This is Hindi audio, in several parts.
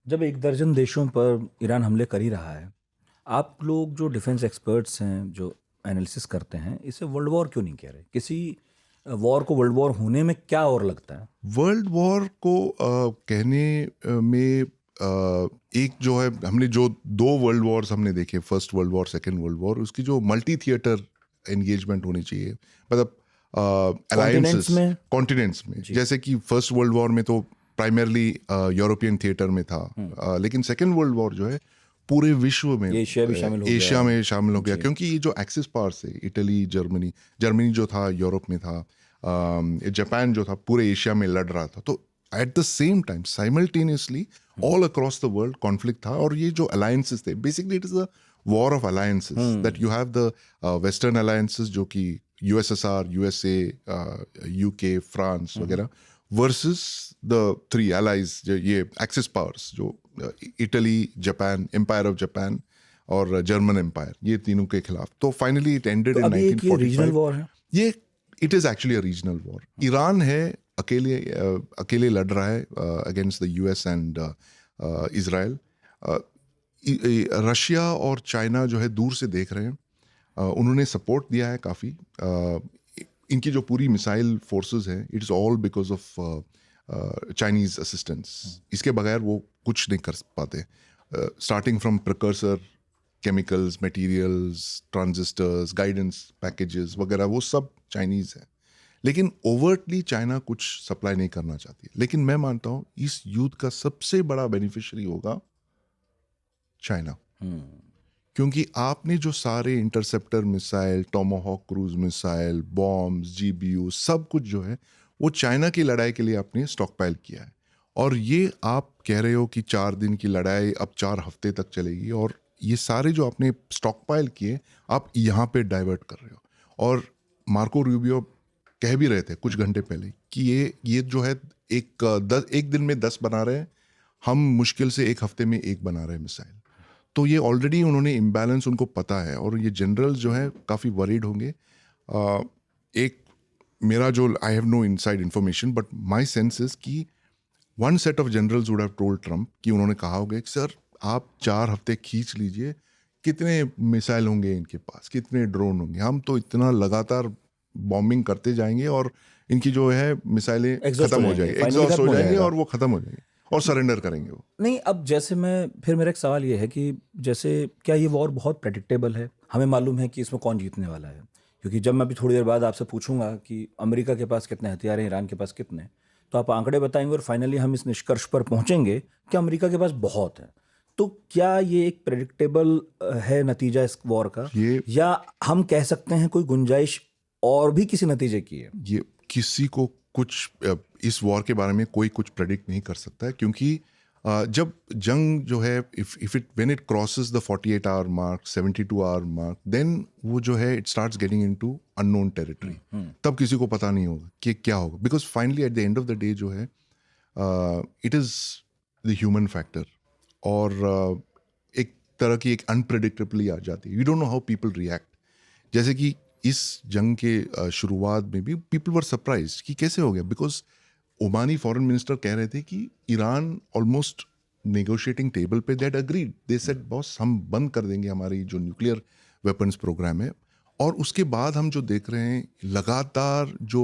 जब एक दर्जन देशों पर ईरान हमले कर ही रहा है, आप लोग जो डिफेंस एक्सपर्ट्स हैं, जो एनालिसिस करते हैं, इसे वर्ल्ड वॉर क्यों नहीं कह रहे? किसी वॉर को वर्ल्ड वॉर होने में क्या और लगता है? वर्ल्ड वॉर को कहने में एक जो है, हमने जो दो वर्ल्ड वॉर्स हमने देखे, first world war, second world war, उसकी जो मल्टी थिएटर एंगेजमेंट होनी चाहिए, मतलब अलायंसेस कॉन्टिनेंट्स में? कॉन्टिनेंट्स में। जी। जैसे कि फर्स्ट वर्ल्ड वॉर में तो प्राइमरली यूरोपियन थिएटर में था, लेकिन सेकेंड वर्ल्ड वॉर जो है पूरे विश्व में, ये एशिया भी शामिल हो गया। एशिया में शामिल हो गया, जी। क्योंकि ये जो एक्सिस पावर्स है, इटली, जर्मनी, जर्मनी जो था यूरोप में था, जापान जो था पूरे एशिया में लड़ रहा था। तो at the same time simultaneously all across the world conflict था। और ये जो अलायंसेस थे, basically it is a war of alliances, that you have the western alliances जो कि यूएसएसआर, यूएसए, यूके, फ्रांस वगैरह, वर्सेस द थ्री एलाइज, ये एक्सिस पावर्स जो Italy, Japan, empire of Japan और जर्मन एम्पायर, ये तीनों के खिलाफ। तो फाइनली इट एंडेड इन अभी एक ये रीजनल 1945। वॉर है। ये it is actually a regional war. Iran है अकेले लड़ रहा है against the US and Israel. Russia और चाइना जो है दूर से देख रहे हैं। उन्होंने सपोर्ट दिया है काफ़ी। इनकी जो पूरी मिसाइल फोर्सेस हैं, it is all because of Chinese assistance. इसके बगैर वो कुछ नहीं कर पाते। Starting from precursor chemicals, materials, transistors, guidance packages वगैरह, वो सब चाइनीज है। लेकिन ओवर्टली चाइना कुछ सप्लाई नहीं करना चाहती। लेकिन मैं मानता हूँ इस युद्ध का सबसे बड़ा बेनिफिशियरी होगा चाइना, क्योंकि आपने जो सारे interceptor missile, Tomahawk cruise missile, bombs, GBU, सब कुछ जो है वो चाइना की लड़ाई के लिए आपने स्टॉक पाइल किया है। और ये आप कह रहे हो कि 4 दिन की लड़ाई अब 4 हफ्ते तक चलेगी, और ये सारे जो आपने स्टॉक पाइल किए आप यहाँ पे डाइवर्ट कर रहे हो। और मार्को रूबियो कह भी रहे थे कुछ घंटे पहले कि ये जो है एक दिन में 10 बना रहे हैं, हम मुश्किल से 1 हफ्ते में 1 बना रहे हैं मिसाइल। तो ये ऑलरेडी उन्होंने इम्बैलेंस उनको पता है, और ये जनरल जो है काफ़ी वरीड होंगे। एक मेरा जो, I have no inside information, but my sense is कि one set of generals would have told Trump कि उन्होंने कहा होगा कि सर आप 4 हफ्ते खींच लीजिए, कितने मिसाइल होंगे इनके पास, कितने ड्रोन होंगे, हम तो इतना लगातार बॉम्बिंग करते जाएंगे और इनकी जो है मिसाइलें खत्म हो जाएंगी, एग्जॉस्ट हो जाएंगे और वो खत्म हो जाएंगे और सरेंडर करेंगे वो। नहीं, अब जैसे मेरा एक सवाल ये है कि जैसे क्या ये वॉर बहुत प्रेडिक्टेबल है? हमें मालूम है कि इसमें कौन जीतने वाला है, क्योंकि जब मैं अभी थोड़ी देर बाद आपसे पूछूंगा कि अमेरिका के पास कितने हथियार हैं, ईरान के पास कितने, तो आप आंकड़े बताएंगे और फाइनली हम इस निष्कर्ष पर पहुंचेंगे कि अमेरिका के पास बहुत है। तो क्या ये एक प्रेडिक्टेबल है नतीजा इस वॉर का, या हम कह सकते हैं कोई गुंजाइश और भी किसी नतीजे की है? ये किसी को कुछ इस वॉर के बारे में कोई कुछ प्रेडिक्ट नहीं कर सकता है, क्योंकि जब जंग जो है, if it when it crosses the 48 hour mark, 72 hour mark, then वो जो है it starts getting into unknown territory. तब किसी को पता नहीं होगा कि क्या होगा, because finally at the end of the day जो है it is the human factor. और एक तरह की एक अनप्रेडिक्टेबली आ जाती है। You don't know how people react. जैसे कि इस जंग के शुरुआत में भी पीपल वर सरप्राइज्ड कि कैसे हो गया, बिकॉज ओमानी फॉरेन मिनिस्टर कह रहे थे कि ईरान ऑलमोस्ट नेगोशिएटिंग टेबल पे that agreed, they said boss हम बंद कर देंगे हमारी जो न्यूक्लियर वेपन्स प्रोग्राम है। और उसके बाद हम जो देख रहे हैं लगातार जो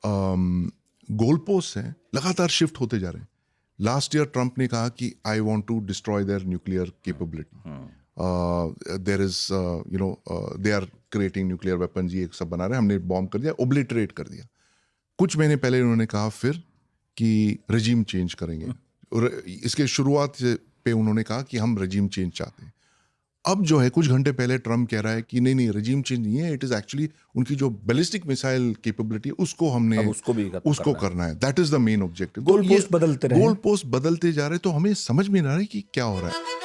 गोल पोस्ट हैं लगातार शिफ्ट होते जा रहे हैं। लास्ट ईयर ट्रंप ने कहा कि I want to destroy their nuclear capability, there is they are creating nuclear weapons, ये सब बना रहे हैं, हमने बॉम्ब कर दिया, ओब्लिटरेट कर दिया। कुछ महीने पहले उन्होंने कहा फिर कि रजीम चेंज करेंगे, और इसके शुरुआत पे उन्होंने कहा कि हम रजीम चेंज चाहते हैं। अब जो है कुछ घंटे पहले ट्रम्प कह रहा है कि नहीं रजीम चेंज नहीं है, इट इज एक्चुअली उनकी जो बैलिस्टिक मिसाइल कैपेबिलिटी उसको हमने उसको करना है, that is the main objective. Goal post बदलते जा रहे, तो हमें समझ में नहीं आ रहा है कि क्या हो रहा है।